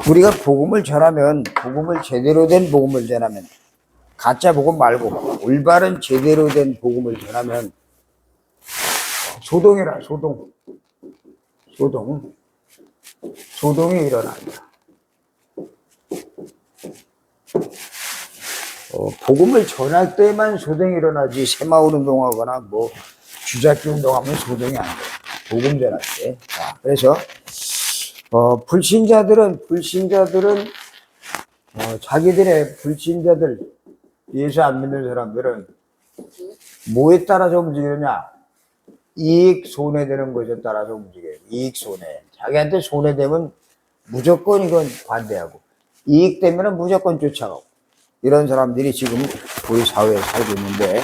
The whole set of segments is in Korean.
우리가 복음을 전하면, 복음을 제대로 된 복음을 전하면, 가짜 복음 말고 올바른 제대로 된 복음을 전하면 소동이라, 소동이 일어난다. 복음을 전할 때만 소동이 일어나지, 새마을 운동하거나 뭐 주잡기 운동하면 소동이 안 돼. 복음 전할 때. 자, 그래서 불신자들은 자기들의 불신자들, 예수 안 믿는 사람들은 뭐에 따라서 움직이느냐? 이익 손해되는 것에 따라서 움직여요. 이익 손해. 자기한테 손해되면 무조건 이건 반대하고, 이익 되면 무조건 쫓아가고, 이런 사람들이 지금 우리 사회에 살고 있는데,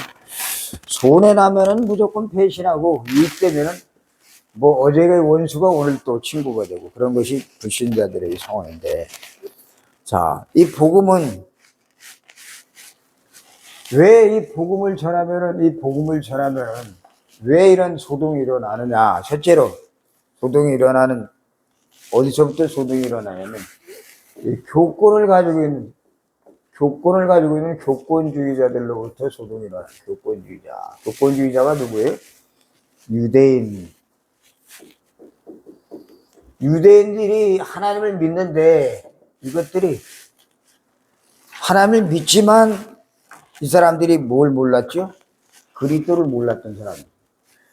손해 나면은 무조건 배신하고, 이익 되면은 뭐 어제의 원수가 오늘 또 친구가 되고, 그런 것이 불신자들의 상황인데, 자, 이 복음은 왜 이 복음을 전하면은 왜 이런 소동이 일어나느냐? 첫째로 소동이 일어나는, 어디서부터 소동이 일어나냐면, 이 교권을 가지고 있는 교권주의자들로부터 소동이 일어나. 교권주의자가 누구예요? 유대인들이 하나님을 믿는데, 이것들이 하나님을 믿지만 이 사람들이 뭘 몰랐죠? 그리스도를 몰랐던 사람.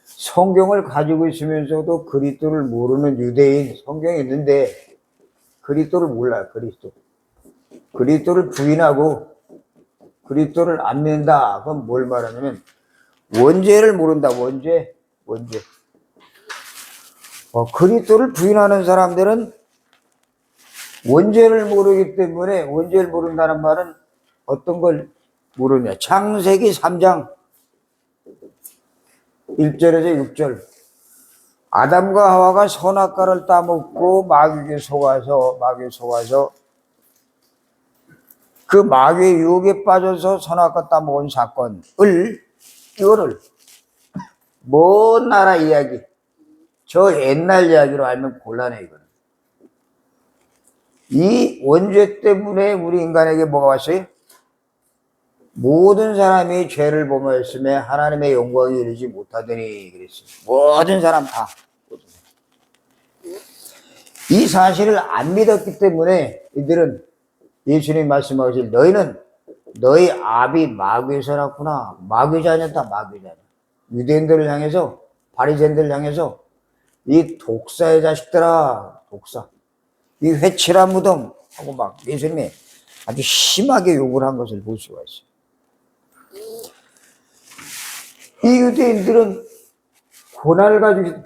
성경을 가지고 있으면서도 그리스도를 모르는 유대인, 성경에 있는데 그리스도를 몰라요. 그리스도를 부인하고 그리스도를 안 믿는다. 그럼 뭘 말하냐면 원죄를 모른다. 원죄. 그리스도를 부인하는 사람들은 원죄를 모르기 때문에, 원죄를 모른다는 말은 어떤 걸 모르냐? 창세기 3장 1절에서 6절. 아담과 하와가 선악과를 따먹고 마귀에게 속아서 그 마귀의 유혹에 빠져서 선악과 따먹은 사건을, 이거를 먼 나라 이야기, 저 옛날 이야기로 알면 곤란해. 이거는 이 원죄 때문에 우리 인간에게 뭐가 왔어요? 모든 사람이 죄를 범하였음에 하나님의 영광에 이르지 못하더니 그랬어요. 모든 사람 다. 이 사실을 안 믿었기 때문에 이들은 예수님이 말씀하실, 너희는 너희 아비 마귀에서 났구나. 마귀자녀다. 유대인들을 향해서, 바리새인들을 향해서 이 독사의 자식들아, 독사, 이 회칠한 무덤 하고 막 예수님이 아주 심하게 욕을 한 것을 볼 수가 있어요. 이 유대인들은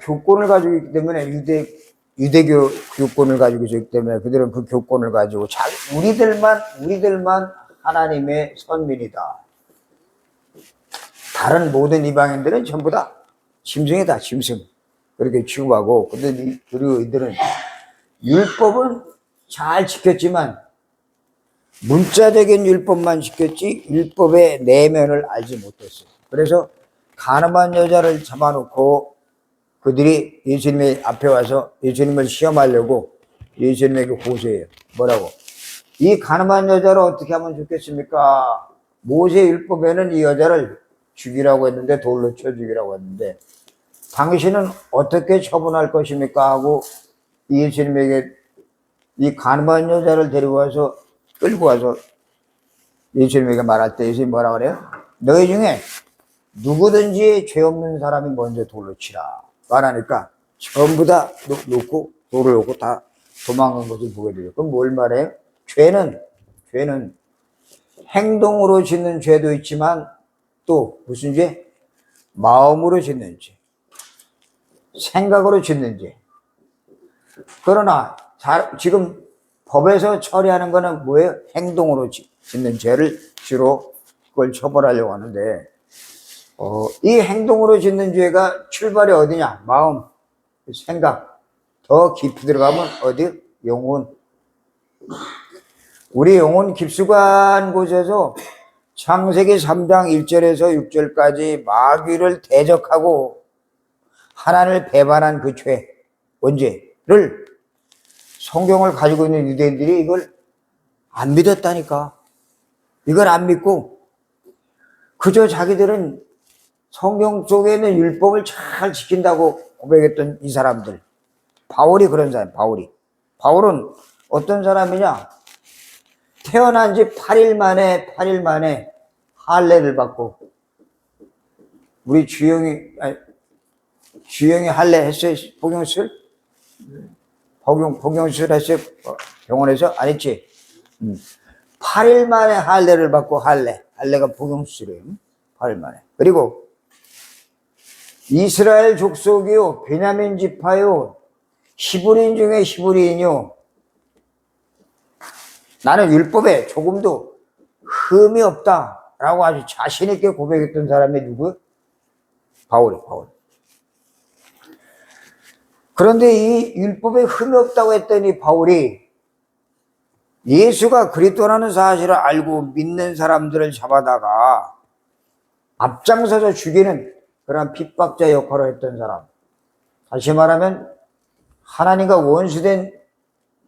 교권을 가지고 있기 때문에, 유대교 교권을 가지고 있기 때문에 그들은 그 교권을 가지고 우리들만 하나님의 선민이다. 다른 모든 이방인들은 전부 다 짐승이다. 그렇게 취급하고, 그리고 이들은 율법은 잘 지켰지만 문자적인 율법만 지켰지 율법의 내면을 알지 못했어요. 그래서 가늠한 여자를 잡아놓고 그들이 예수님의 앞에 와서 예수님을 시험하려고 예수님에게 고소해요. 뭐라고? 이 가늠한 여자를 어떻게 하면 좋겠습니까? 모세 율법에는 이 여자를 죽이라고 했는데, 돌로 쳐 죽이라고 했는데, 당신은 어떻게 처분할 것입니까? 하고 예수님에게 이 가늠한 여자를 끌고 와서 예수님에게 말할 때 예수님이 뭐라 그래요? 너희 중에 누구든지 죄 없는 사람이 먼저 돌로 치라 말하니까 전부 다 돌을 놓고 다 도망간 것을 보게 돼요. 그럼 뭘 말해요? 죄는 행동으로 짓는 죄도 있지만 또 무슨 죄? 마음으로 짓는 죄, 생각으로 짓는 죄. 그러나 지금 법에서 처리하는 거는 뭐예요? 행동으로 짓는 죄를 주로 그걸 처벌하려고 하는데, 이 행동으로 짓는 죄가 출발이 어디냐? 마음, 생각. 더 깊이 들어가면 어디? 영혼. 우리 영혼 깊숙한 곳에서 창세기 3장 1절에서 6절까지 마귀를 대적하고 하나님을 배반한 그 죄, 원죄를 성경을 가지고 있는 유대인들이 이걸 안 믿었다니까. 이걸 안 믿고 그저 자기들은 성경 속에 있는 율법을 잘 지킨다고 고백했던 이 사람들. 바울이 그런 사람, 바울은 어떤 사람이냐? 태어난 지 8일 만에 할례를 받고, 우리 주영이 할례 했어요? 복용술? 복용술 했어요? 병원에서? 안 했지? 8일 만에 할례를 받고, 할례가 복용술이에요. 8일 만에. 그리고 이스라엘 족속이요, 베냐민 지파요, 히브리인 중에 히브리인이요, 나는 율법에 조금도 흠이 없다라고 아주 자신있게 고백했던 사람이 누구요? 바울. 그런데 이 율법에 흠이 없다고 했더니 바울이 예수가 그리스도라는 사실을 알고 믿는 사람들을 잡아다가 앞장서서 죽이는 그런 핍박자 역할을 했던 사람. 다시 말하면 하나님과 원수된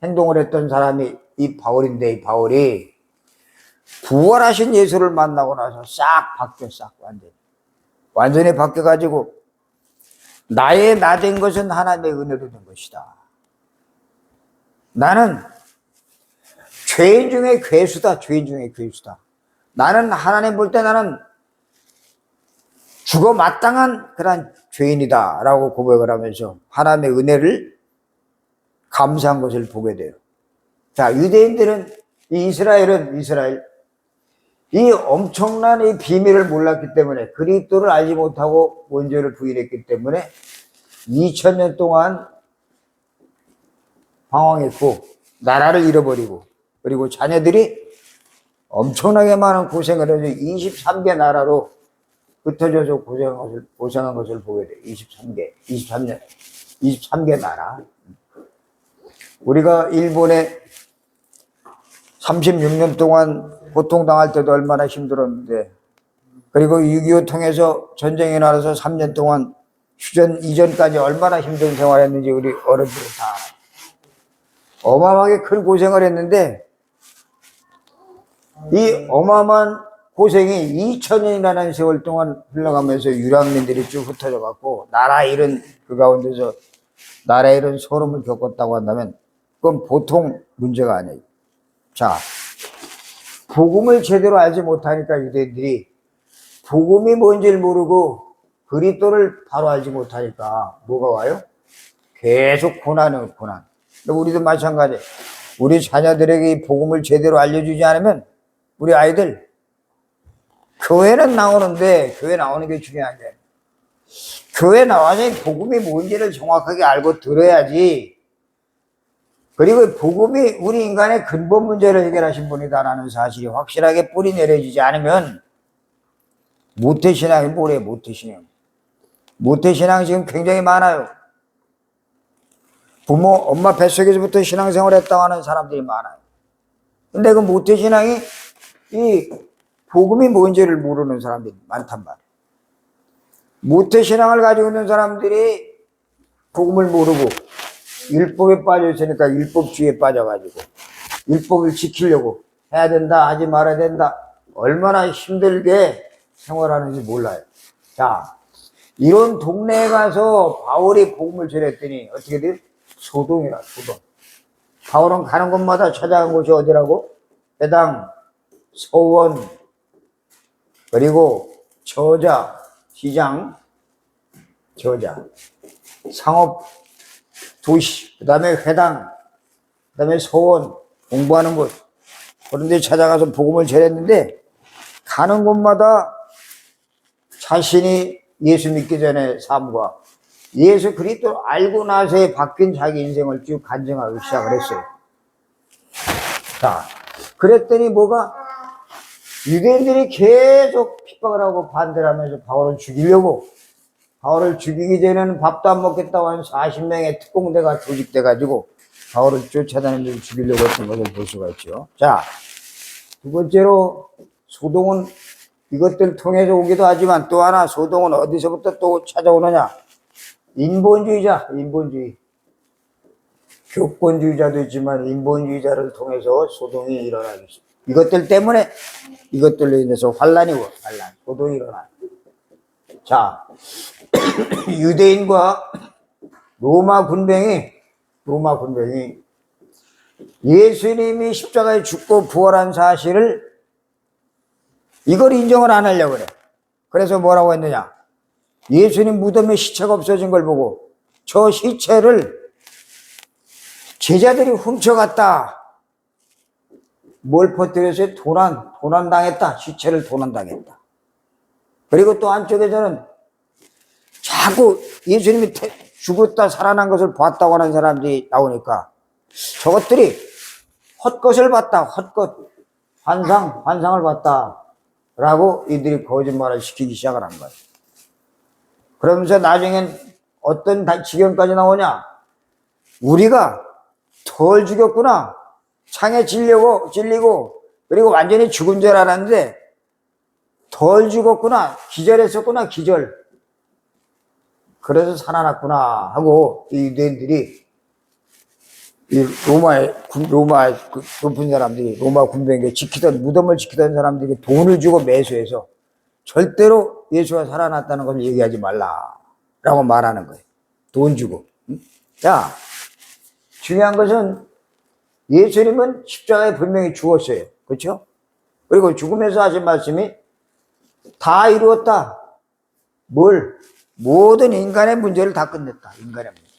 행동을 했던 사람이 이 바울인데, 이 바울이 부활하신 예수를 만나고 나서 싹 바뀌어, 완전히 바뀌어가지고 나의 나 된 것은 하나님의 은혜로 된 것이다. 나는 죄인 중에 괴수다. 나는 하나님 볼 때 나는 죽어 마땅한 그런 죄인이다 라고 고백을 하면서 하나님의 은혜를 감사한 것을 보게 돼요. 자, 유대인들은, 이스라엘, 이 엄청난 이 비밀을 몰랐기 때문에, 그리스도를 알지 못하고 원죄를 부인했기 때문에 2000년 동안 방황했고, 나라를 잃어버리고, 그리고 자녀들이 엄청나게 많은 고생을 해서 23개 나라로 흩어져서 고생한 것을 보게 돼요. 23개 나라. 우리가 일본에 36년 동안 고통당할 때도 얼마나 힘들었는데, 그리고 6.25 통해서 전쟁이 나서 3년 동안 휴전 이전까지 얼마나 힘든 생활을 했는지 우리 어른들은 다 어마어마하게 큰 고생을 했는데, 이 어마어마한 고생이 2000년이라는 세월 동안 흘러가면서 유랑민들이 쭉 흩어져 갖고 나라 잃은 그 가운데서 나라 잃은 소름을 겪었다고 한다면 그건 보통 문제가 아니에요. 자, 복음을 제대로 알지 못하니까 유대인들이 복음이 뭔지를 모르고 그리스도를 바로 알지 못하니까 뭐가 와요? 계속 고난이에요, 고난. 우리도 마찬가지예요. 우리 자녀들에게 이 복음을 제대로 알려주지 않으면 우리 아이들 교회는 나오는데, 교회 나오는 게 중요한 게, 교회 나와서 복음이 뭔지를 정확하게 알고 들어야지. 그리고 복음이 우리 인간의 근본 문제를 해결하신 분이다라는 사실이 확실하게 뿌리 내려지지 않으면 모태신앙이 뭐래, 모태신앙. 모태신앙이 지금 굉장히 많아요. 부모, 엄마 뱃속에서부터 신앙생활 했다고 하는 사람들이 많아요. 근데 그 모태신앙이 이 복음이 뭔지를 모르는 사람들이 많단 말이에요. 모태신앙을 가지고 있는 사람들이 복음을 모르고 율법에 빠져 있으니까 율법주의에 빠져가지고 율법을 지키려고 해야 된다, 하지 말아야 된다, 얼마나 힘들게 생활하는지 몰라요. 자, 이런 동네에 가서 바울이 복음을 전했더니 어떻게 돼요? 소동이라, 소동. 바울은 가는 곳마다 찾아간 곳이 어디라고? 회당, 서원, 그리고 저자, 시장, 저자, 상업, 도시, 그 다음에 회당, 그 다음에 서원, 공부하는 곳, 그런 데 찾아가서 복음을 전했는데, 가는 곳마다 자신이 예수 믿기 전에 삶과 예수 그리스도를 알고 나서에 바뀐 자기 인생을 쭉 간증하기 시작을 했어요. 자, 그랬더니 뭐가? 유대인들이 계속 핍박을 하고 반대를 하면서 바울을 죽이려고, 바울을 죽이기 전에는 밥도 안 먹겠다고 한 40명의 특공대가 조직돼가지고 바울을 쫓아다니면서 죽이려고 했던 것을 볼 수가 있죠. 자, 두 번째로 소동은 이것들 통해서 오기도 하지만 또 하나 소동은 어디서부터 또 찾아오느냐? 인본주의자, 인본주의. 교권주의자도 있지만 인본주의자를 통해서 소동이 일어나겠습니다. 이것들 때문에 이것들로 인해서 환란이 와, 환란, 소동이 일어나. 자, 유대인과 로마 군병이 예수님이 십자가에 죽고 부활한 사실을 이걸 인정을 안 하려고 그래. 그래서 뭐라고 했느냐? 예수님 무덤에 시체가 없어진 걸 보고 저 시체를 제자들이 훔쳐갔다. 뭘 퍼뜨려서 도난당했다. 시체를 도난당했다. 그리고 또 한쪽에서는 자꾸 예수님이 죽었다 살아난 것을 봤다고 하는 사람들이 나오니까 저것들이 헛것을 봤다. 헛것. 환상을 봤다. 라고 이들이 거짓말을 시키기 시작을 한 거예요. 그러면서 나중엔 어떤 지경까지 나오냐? 우리가 덜 죽였구나. 창에 찔리고 그리고 완전히 죽은 줄 알았는데 덜 죽었구나. 기절했었구나. 기절. 그래서 살아났구나 하고 이 유대인들이 이 로마의 높은 사람들이 로마 군병에 무덤을 지키던 사람들이 돈을 주고 매수해서 절대로 예수가 살아났다는 걸 얘기하지 말라라고 말하는 거예요. 돈 주고. 자, 중요한 것은 예수님은 십자가에 분명히 죽었어요. 그렇죠? 그리고 죽으면서 하신 말씀이 다 이루었다. 모든 인간의 문제를 다 끝냈다. 인간의 문제.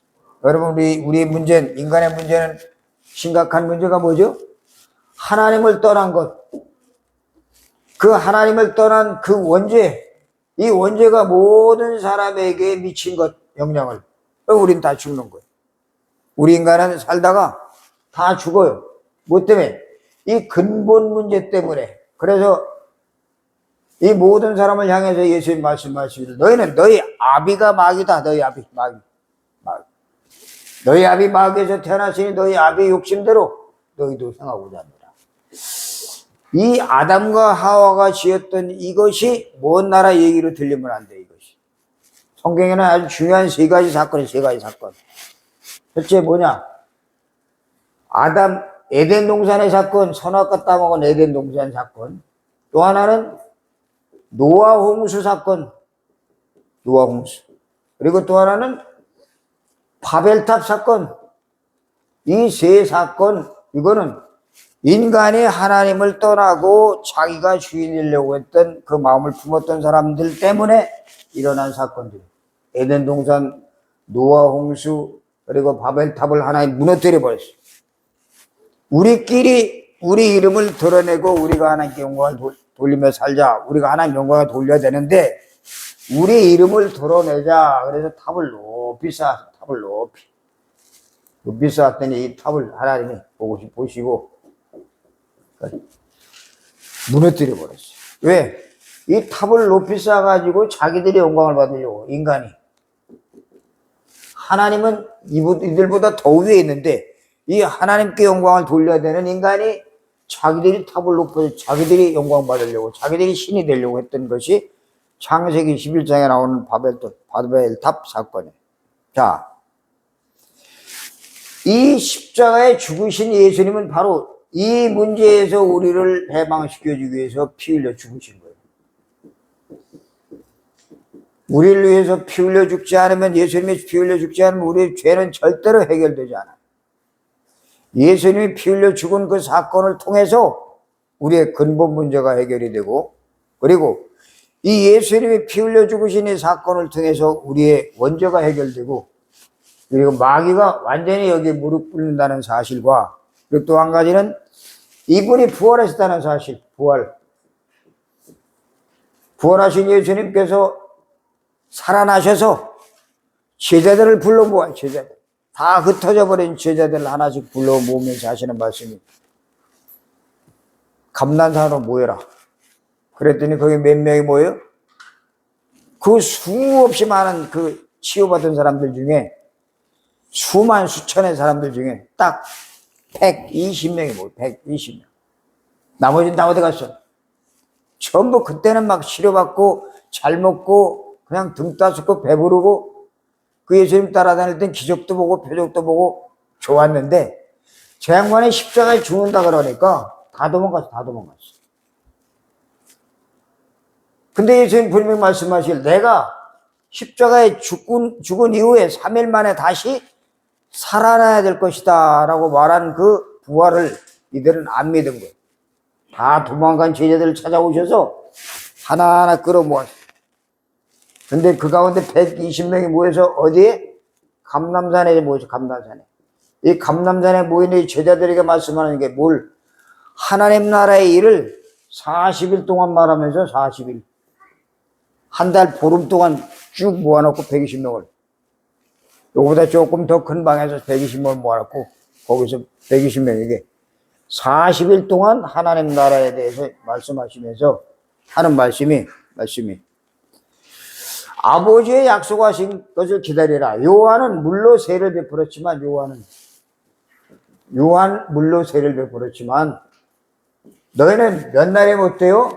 여러분, 우리의 문제는, 인간의 문제는 심각한 문제가 뭐죠? 하나님을 떠난 것. 그 하나님을 떠난 그 원죄, 이 원죄가 모든 사람에게 미친 것, 영향을. 우린 다 죽는 거예요. 우리 인간은 살다가 다 죽어요. 뭐 때문에? 이 근본 문제 때문에. 그래서 이 모든 사람을 향해서 예수님 말씀하시기를 너희는 너희 아비가 마귀다. 너희 아비 마귀. 너희 아비 마귀에서 태어났으니 너희 아비의 욕심대로 너희도 행하고자 합니다. 이 아담과 하와가 지었던 이것이 먼 나라 얘기로 들리면 안 돼. 이것이 성경에는 아주 중요한 세 가지 사건. 첫째 뭐냐? 에덴 동산의 사건, 선악과 따먹은 에덴 동산 사건. 또 하나는 노아 홍수 사건, 노아 홍수. 그리고 또 하나는 바벨탑 사건. 이 세 사건, 이거는 인간이 하나님을 떠나고 자기가 주인 되려고 했던 그 마음을 품었던 사람들 때문에 일어난 사건들. 에덴 동산, 노아 홍수, 그리고 바벨탑을 하나님 무너뜨려 버렸어요. 우리끼리 우리 이름을 드러내고 우리가 하나님께 영광을 돌리며 살자. 우리가 하나님 영광을 돌려야 되는데 우리 이름을 드러내자. 그래서 탑을 높이 쌓았어. 탑을 높이 쌓았더니 이 탑을 하나님이 보시고 무너뜨려 버렸어요. 왜? 이 탑을 높이 쌓아가지고 자기들이 영광을 받으려고, 인간이. 하나님은 이들보다 더 위에 있는데 이 하나님께 영광을 돌려야 되는 인간이 자기들이 탑을 높여서 자기들이 영광 받으려고, 자기들이 신이 되려고 했던 것이 창세기 11장에 나오는 바벨탑 사건이에요. 자, 이 십자가에 죽으신 예수님은 바로 이 문제에서 우리를 해방시켜주기 위해서 피 흘려 죽으신 거예요. 우리를 위해서 피 흘려 죽지 않으면, 예수님이 피 흘려 죽지 않으면 우리의 죄는 절대로 해결되지 않아요. 예수님이 피 흘려 죽은 그 사건을 통해서 우리의 근본 문제가 해결이 되고, 그리고 이 예수님이 피 흘려 죽으신 이 사건을 통해서 우리의 원죄가 해결되고, 그리고 마귀가 완전히 여기에 무릎 꿇는다는 사실과, 그리고 또 한 가지는 이분이 부활하셨다는 사실. 부활하신 예수님께서 살아나셔서 제자들을 불러 모아, 제자들. 다 흩어져 버린 제자들을 하나씩 불러 모으면서 하시는 말씀이, 감난산으로 모여라. 그랬더니 거기 몇 명이 모여요? 그 수없이 많은 그 치유받은 사람들 중에, 수천의 사람들 중에 딱 120명이 모여요. 120명. 나머지는 다 어디 갔어? 전부 그때는 막 치료받고 잘 먹고 그냥 등 따숩고 배부르고, 그 예수님 따라다닐 땐 기적도 보고 표적도 보고 좋았는데 저 양반이 십자가에 죽는다 그러니까 다 도망갔어. 근데 예수님 분명히 말씀하실 내가 십자가에 죽은 이후에 3일 만에 다시 살아나야 될 것이다 라고 말한 그 부활을 이들은 안 믿은 거예요. 다 도망간 제자들을 찾아오셔서 하나하나 끌어모았어요. 근데 그 가운데 120명이 모여서 어디에? 감람산에 모여서 감람산에. 이 감람산에 모인 이 제자들에게 말씀하는 게 뭘? 하나님 나라의 일을 40일 동안 말하면서 40일. 한 달 보름 동안 쭉 모아놓고 120명을. 요거보다 조금 더 큰 방에서 120명을 모아놓고 거기서 120명에게 40일 동안 하나님 나라에 대해서 말씀하시면서 하는 말씀이 아버지의 약속하신 것을 기다리라. 요한은 물로 세를 베풀었지만 요한 물로 세를 베풀었지만 너희는 몇 날에 못 돼요?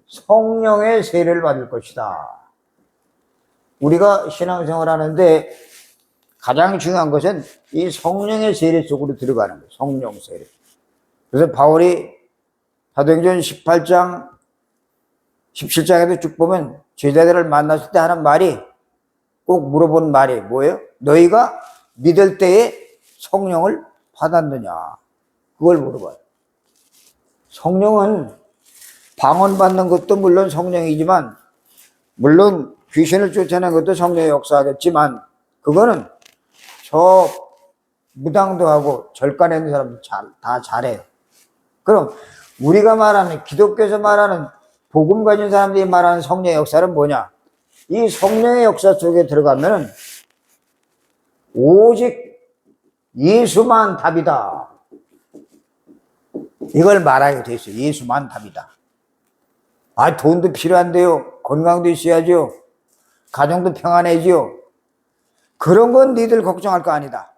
성령의 세를 받을 것이다. 우리가 신앙생활 하는데 가장 중요한 것은 이 성령의 세례 속으로 들어가는 거예요. 성령 세례. 그래서 바울이 사도행전 18장 17장에도 쭉 보면 제자들을 만났을 때 하는 말이 꼭 물어본 말이 뭐예요? 너희가 믿을 때에 성령을 받았느냐? 그걸 물어봐요. 성령은 방언받는 것도 물론 성령이지만 물론 귀신을 쫓아내는 것도 성령의 역사겠지만 그거는 저 무당도 하고 절간에 있는 사람들 다 잘해요. 그럼 우리가 말하는 기독교에서 말하는 복음 가진 사람들이 말하는 성령의 역사는 뭐냐? 이 성령의 역사 속에 들어가면은 오직 예수만 답이다. 이걸 말하게 돼 있어요. 예수만 답이다. 아, 돈도 필요한데요. 건강도 있어야죠. 가정도 평안해지요. 그런 건 니들 걱정할 거 아니다.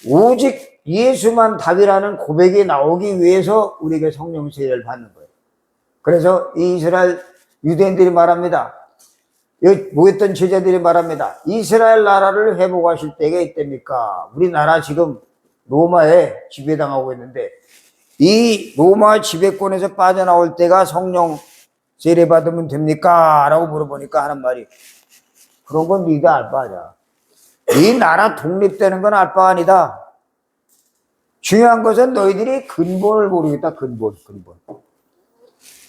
오직 예수만 답이라는 고백이 나오기 위해서 우리에게 성령 세례를 받는 거예요. 그래서 이 이스라엘 유대인들이 말합니다. 여기 모였던 제자들이 말합니다. 이스라엘 나라를 회복하실 때가 있답니까? 우리나라 지금 로마에 지배당하고 있는데 이 로마 지배권에서 빠져나올 때가 성령 세례 받으면 됩니까? 라고 물어보니까 하는 말이 그런 건 네가 알 바 아니야. 이 나라 독립되는 건 알 바 아니다. 중요한 것은 너희들이 근본을 모르겠다. 근본.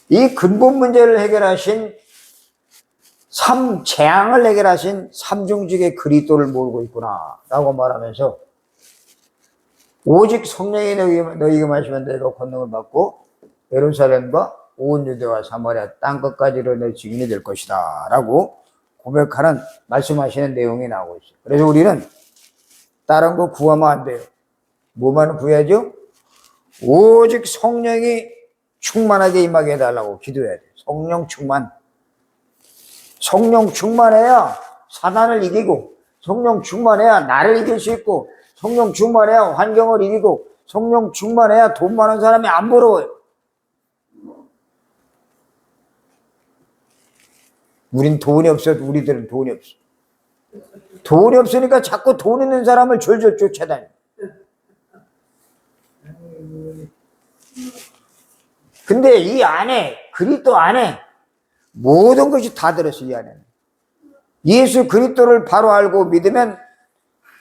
이 근본 문제를 해결하신 재앙을 해결하신 삼중직의 그리스도를 모르고 있구나 라고 말하면서 오직 성령이 너희에게 마시면 너희가 권능을 받고 예루살렘과 온 유대와 사마리아 땅끝까지로 내 증인이 될 것이다 라고 고백하는 말씀하시는 내용이 나오고 있어요. 그래서 우리는 다른 거 구하면 안 돼요. 뭐만 구해야죠? 오직 성령이 충만하게 임하게 해달라고 기도해야 돼요. 성령 충만. 성령 충만해야 사단을 이기고 성령 충만해야 나를 이길 수 있고 성령 충만해야 환경을 이기고 성령 충만해야 돈 많은 사람이 안 부러워요. 우리들은 돈이 없어. 돈이 없으니까 자꾸 돈 있는 사람을 졸졸 쫓아다녀. 근데 이 안에 그리스도 안에 모든 것이 다 들었어요. 이 안에는 예수 그리스도를 바로 알고 믿으면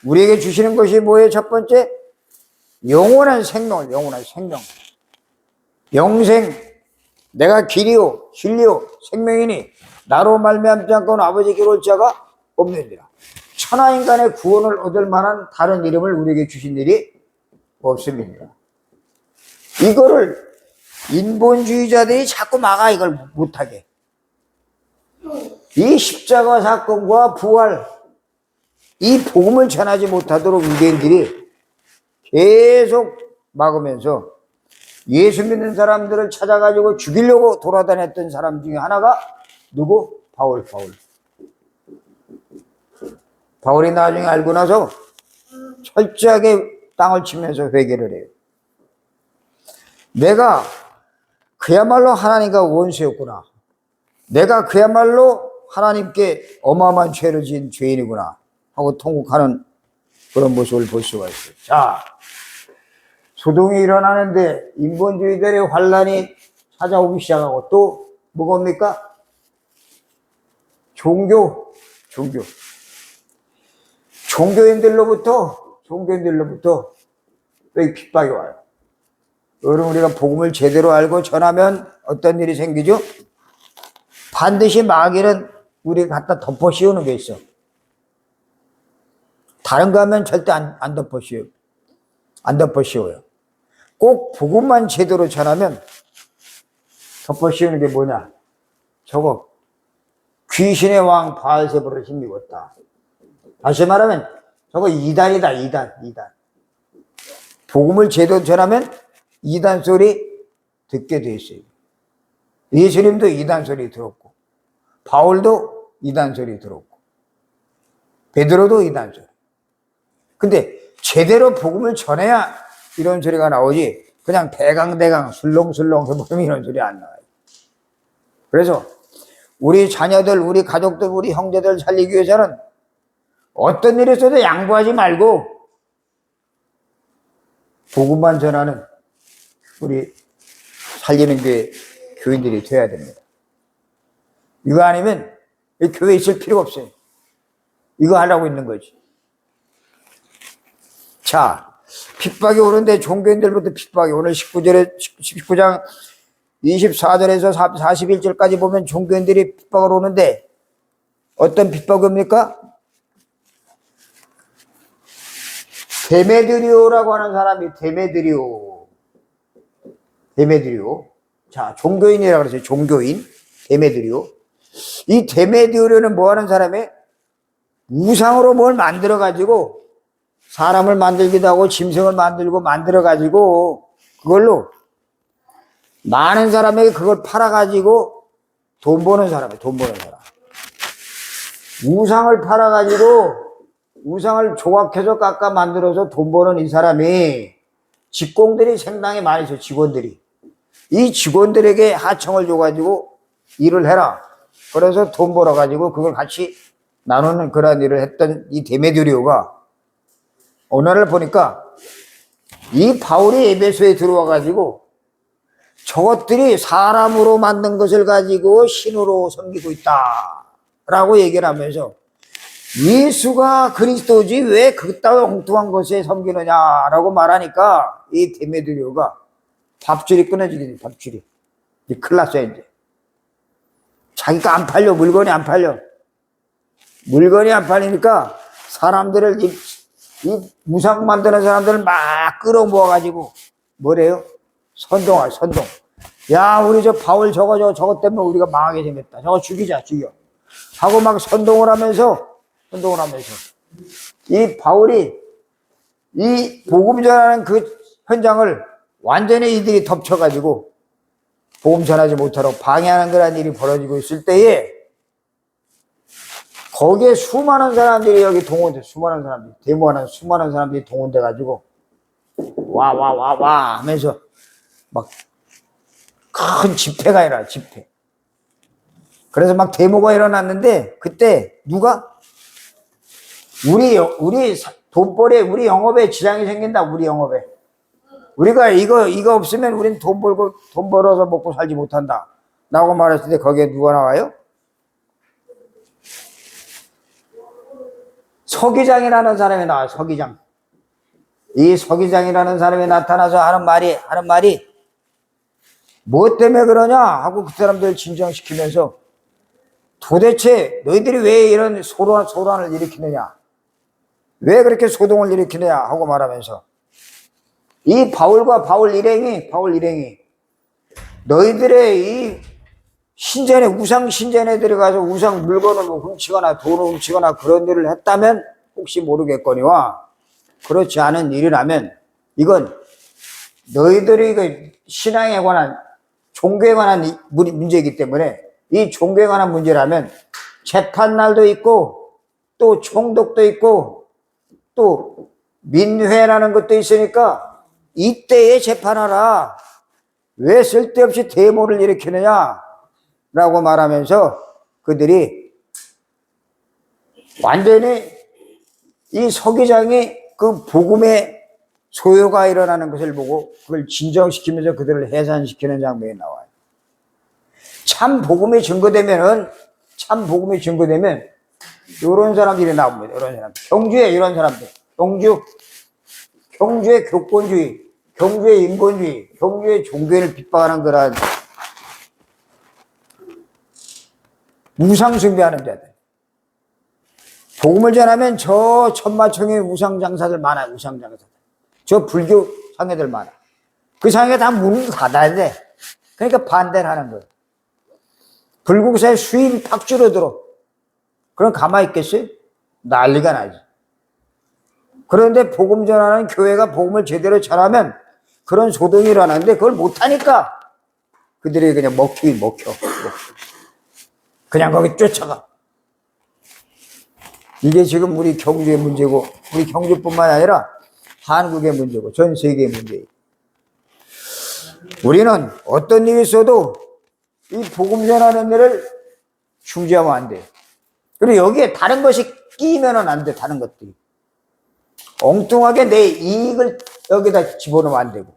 우리에게 주시는 것이 뭐예요? 첫 번째, 영원한 생명. 영생. 내가 길이요 진리요 생명이니 나로 말미암지 않고는 아버지께로 올 자가 없느니라. 천하인간의 구원을 얻을 만한 다른 이름을 우리에게 주신 일이 없습니다. 이거를 인본주의자들이 자꾸 막아. 이걸 못하게. 이 십자가 사건과 부활, 이 복음을 전하지 못하도록 유대인들이 계속 막으면서 예수 믿는 사람들을 찾아가지고 죽이려고 돌아다녔던 사람 중에 하나가 누구? 바울이 나중에 알고 나서 철저하게 땅을 치면서 회개를 해요. 내가 그야말로 하나님과 원수였구나. 내가 그야말로 하나님께 어마어마한 죄를 지은 죄인이구나 하고 통곡하는 그런 모습을 볼 수가 있어요. 자, 소동이 일어나는데 인본주의들의 환란이 찾아오기 시작하고 또 뭐겁니까? 종교인들로부터 또 이 핍박이 와요. 여러분, 우리가 복음을 제대로 알고 전하면 어떤 일이 생기죠? 반드시 마귀는 우리 갖다 덮어 씌우는 게 있어. 다른 거 하면 절대 안 덮어 씌워요. 꼭 복음만 제대로 전하면 덮어 씌우는 게 뭐냐? 저거 귀신의 왕 바알세불을 힘입었다. 다시 말하면 저거 이단이다. 이단. 복음을 제대로 전하면 이단 소리 듣게 돼 있어요. 예수님도 이단 소리 들었고, 바울도 이단 소리 들었고, 베드로도 이단 소리. 근데 제대로 복음을 전해야 이런 소리가 나오지, 그냥 대강대강 술렁술렁 해보면 이런 소리 안 나와요. 그래서 우리 자녀들, 우리 가족들, 우리 형제들 살리기 위해서는 어떤 일이 있어도 양보하지 말고 복음만 전하는 우리 살리는 교인들이 돼야 됩니다. 이거 아니면 교회에 있을 필요가 없어요. 이거 하려고 있는 거지. 자, 핍박이 오는데 종교인들부터 핍박이, 오늘 19장 24절에서 41절까지 보면 종교인들이 핍박을 오는데 어떤 핍박입니까? 데메드리오라고 하는 사람이 데메드리오. 자, 종교인이라고 그러죠. 종교인. 데메드리오. 이 데메드리오는 뭐 하는 사람이에요? 우상으로 뭘 만들어가지고 사람을 만들기도 하고 짐승을 만들어가지고 그걸로 많은 사람에게 그걸 팔아가지고 돈 버는 사람이에요. 우상을 팔아가지고 우상을 조각해서 깎아 만들어서 돈 버는 이 사람이 직공들이 상당히 많이 있어요. 직원들이. 이 직원들에게 하청을 줘가지고 일을 해라. 그래서 돈 벌어가지고 그걸 같이 나누는 그런 일을 했던 이 데메드리오가 오늘을 보니까 이 바울이 에베소에 들어와가지고 저것들이 사람으로 만든 것을 가지고 신으로 섬기고 있다라고 얘기를 하면서 예수가 그리스도지 왜 그따위 엉뚱한 것에 섬기느냐라고 말하니까 이 데메드리오가 밥줄이 끊어지게 돼. 밥줄이 이제 큰일 났어요. 이제 자기가 안 팔려. 물건이 안 팔리니까 사람들을 이 무상 만드는 사람들을 막 끌어모아가지고 뭐래요? 선동. 야, 우리 저 바울 저거 때문에 우리가 망하게 생겼다. 저거 죽여 하고 막 선동을 하면서 이 바울이 이 복음 전하는 그 현장을 완전히 이들이 덮쳐가지고 복음 전하지 못하도록 방해하는 그런 일이 벌어지고 있을 때에 거기에 수많은 사람들이 여기 동원돼, 데모하는 수많은 사람들이 동원돼가지고 와 하면서 막 큰 집회가 일어나, 집회. 그래서 막 데모가 일어났는데 그때 누가 우리 돈벌이에 우리 영업에 지장이 생긴다. 우리 영업에 우리가 이거 없으면 우린 돈 벌어서 먹고 살지 못한다 라고 말했을 때 거기에 누가 나와요? 서기장이라는 사람이 나와요. 서기장. 이 서기장이라는 사람이 나타나서 하는 말이 뭐 때문에 그러냐 하고 그 사람들 진정시키면서 도대체 너희들이 왜 이런 소란을 일으키느냐, 왜 그렇게 소동을 일으키느냐 하고 말하면서 이 바울 일행이 너희들의 이 신전에 우상 신전에 들어가서 우상 물건을 훔치거나 돈을 훔치거나 그런 일을 했다면 혹시 모르겠거니와 그렇지 않은 일이라면 이건 너희들이 그 신앙에 관한 종교에 관한 문제이기 때문에 이 종교에 관한 문제라면 재판날도 있고 또 총독도 있고 또 민회라는 것도 있으니까 이때에 재판하라. 왜 쓸데없이 데모를 일으키느냐 라고 말하면서 그들이 완전히 이 서기장이 그 복음의 소요가 일어나는 것을 보고 그걸 진정시키면서 그들을 해산시키는 장면이 나와요. 참 복음이 증거되면 이런 사람들이 나옵니다. 이런 사람. 경주에 이런 사람들. 경주의 교권주의, 경주의 인본주의, 경주의 종교를 핍박하는 그런 우상 숭배하는 자들. 복음을 전하면 저 천마청의 우상장사들 많아요. 우상장사들. 저 불교 상회들 많아. 그 상회 다 문을 닫아야 돼. 그러니까 반대를 하는 거예요. 불국사의 수입이 팍 줄어들어. 그럼 가만히 있겠어요? 난리가 나지. 그런데 복음 전하는 교회가 복음을 제대로 전하면 그런 소동이 일어나는데 그걸 못하니까 그들이 그냥 먹혀. 그냥 거기 쫓아가. 이게 지금 우리 경주의 문제고, 우리 경주뿐만 아니라 한국의 문제고, 전 세계의 문제예요. 우리는 어떤 일이 있어도 이 복음 전하는 일을 중지하면 안 돼. 그리고 여기에 다른 것이 끼면은 안 돼, 다른 것들이. 엉뚱하게 내 이익을 여기다 집어넣으면 안 되고,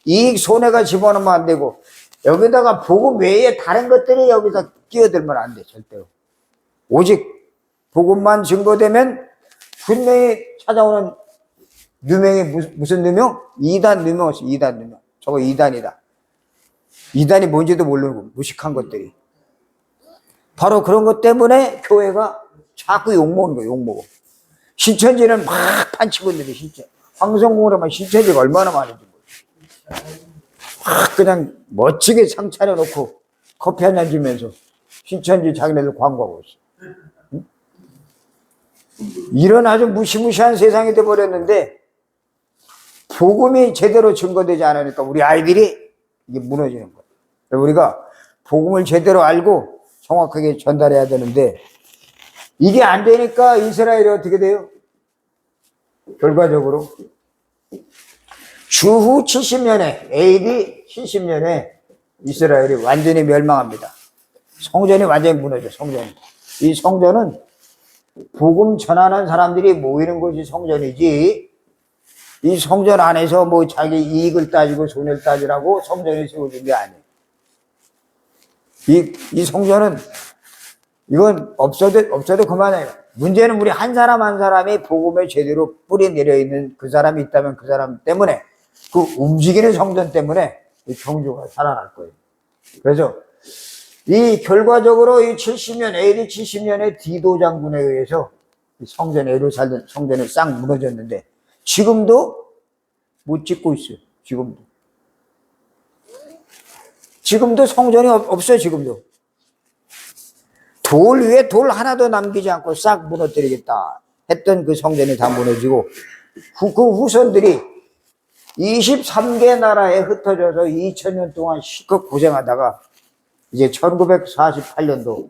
이익 손해가 집어넣으면 안 되고, 여기다가 복음 외에 다른 것들이 여기서 끼어들면 안 돼, 절대로. 오직 복음만 증거되면 분명히 찾아오는 누명이 무슨 누명? 이단 누명. 저거 이단이다. 이단이 뭔지도 모르고 무식한 것들이. 바로 그런 것 때문에 교회가 자꾸 욕먹는 거예요. 욕먹어. 신천지는 막 판치고 있는데 진짜 황성공으로만 신천지가 얼마나 많은지 막 그냥 멋지게 상 차려놓고 커피 한 잔 주면서 신천지 자기네들 광고하고 있어. 응? 이런 아주 무시무시한 세상이 돼버렸는데 복음이 제대로 증거되지 않으니까 우리 아이들이 이게 무너지는 거예요. 우리가 복음을 제대로 알고 정확하게 전달해야 되는데 이게 안 되니까 이스라엘이 어떻게 돼요? 결과적으로 주후 70년에 AD 70년에 이스라엘이 완전히 멸망합니다. 성전이 완전히 무너져. 이 성전은 복음 전하는 사람들이 모이는 곳이 성전이지 이 성전 안에서 뭐 자기 이익을 따지고 손해를 따지라고 성전이 세워진 게 아니에요. 이 성전은 이건 없어도 그만해요. 문제는 우리 한 사람 한 사람이 복음에 제대로 뿌리 내려 있는 그 사람이 있다면 그 사람 때문에 그 움직이는 성전 때문에 이 경주가 살아날 거예요. 그래서 이 결과적으로 이 70년 AD 70년에 디도 장군에 의해서 성전 예루살렘 성전이 싹 무너졌는데 지금도 못 짓고 있어요. 지금도 성전이 없어요. 지금도 돌 위에 돌 하나도 남기지 않고 싹 무너뜨리겠다 했던 그 성전이 다 무너지고 그 후손들이 23개 나라에 흩어져서 2000년 동안 실컷 고생하다가 이제 1948년도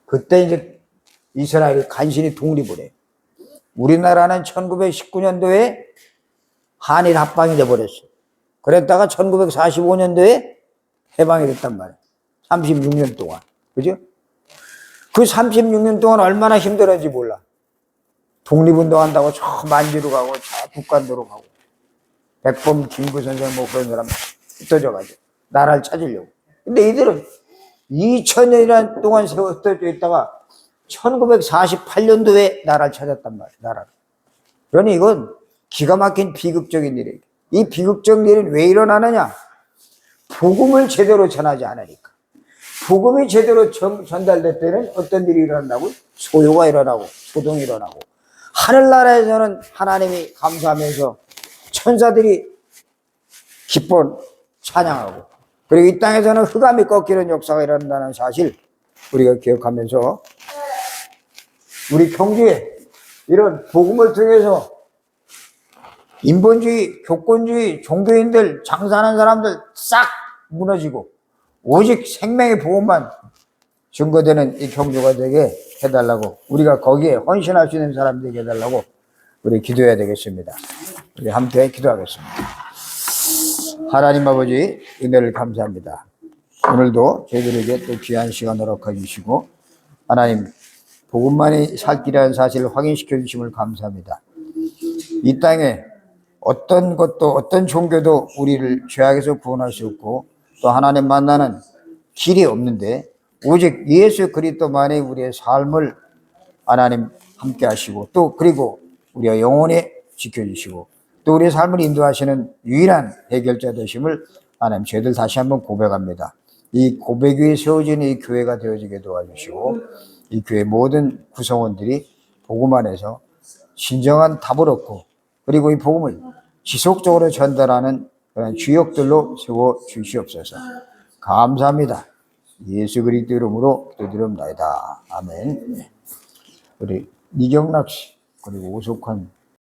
그때 이제 이스라엘이 간신히 독립을 해요. 우리나라는 1919년도에 한일 합방이 돼버렸어요. 그랬다가 1945년도에 해방이 됐단 말이에요. 36년 동안. 그죠? 그 36년 동안 얼마나 힘들었는지 몰라. 독립운동한다고 저 만주로 가고 저 북한도로 가고 백범 김구 선생 뭐 그런 사람 흩어져가지고 나라를 찾으려고. 근데 이들은 2000년이란 동안 흩어져 있다가 1948년도에 나라를 찾았단 말이에요. 나라를. 그러니 이건 기가 막힌 비극적인 일이에요. 이 비극적인 일은 왜 일어나느냐? 복음을 제대로 전하지 않으니까. 복음이 제대로 전달될 때는 어떤 일이 일어난다고? 소요가 일어나고 소동이 일어나고 하늘나라에서는 하나님이 감사하면서 천사들이 기뻐 찬양하고 그리고 이 땅에서는 흑암이 꺾이는 역사가 일어난다는 사실 우리가 기억하면서 우리 경주에 이런 복음을 통해서 인본주의, 교권주의, 종교인들, 장사하는 사람들 싹 무너지고 오직 생명의 복음만 증거되는 이 경주가 되게 해달라고 우리가 거기에 헌신할 수 있는 사람들이 되게 해달라고 우리 기도해야 되겠습니다. 우리 함께 기도하겠습니다. 하나님 아버지 은혜를 감사합니다. 오늘도 저희들에게 또 귀한 시간 허락해 주시고 하나님 복음만이 살 길이라는 사실을 확인시켜 주심을 감사합니다. 이 땅에 어떤 것도 어떤 종교도 우리를 죄악에서 구원할 수 없고 또 하나님 만나는 길이 없는데 오직 예수 그리스도만이 우리의 삶을 하나님 함께 하시고 또 그리고 우리가 영원히 지켜주시고 또 우리의 삶을 인도하시는 유일한 해결자 되심을 하나님 저희들 다시 한번 고백합니다. 이 고백 위에 세워진 이 교회가 되어지게 도와주시고 이 교회 모든 구성원들이 복음 안에서 진정한 답을 얻고 그리고 이 복음을 지속적으로 전달하는 그런 주역들로 세워 주시옵소서. 감사합니다. 예수 그리스도 이름으로 기도드립니다. 아멘. 우리 이경락 씨 그리고 오석환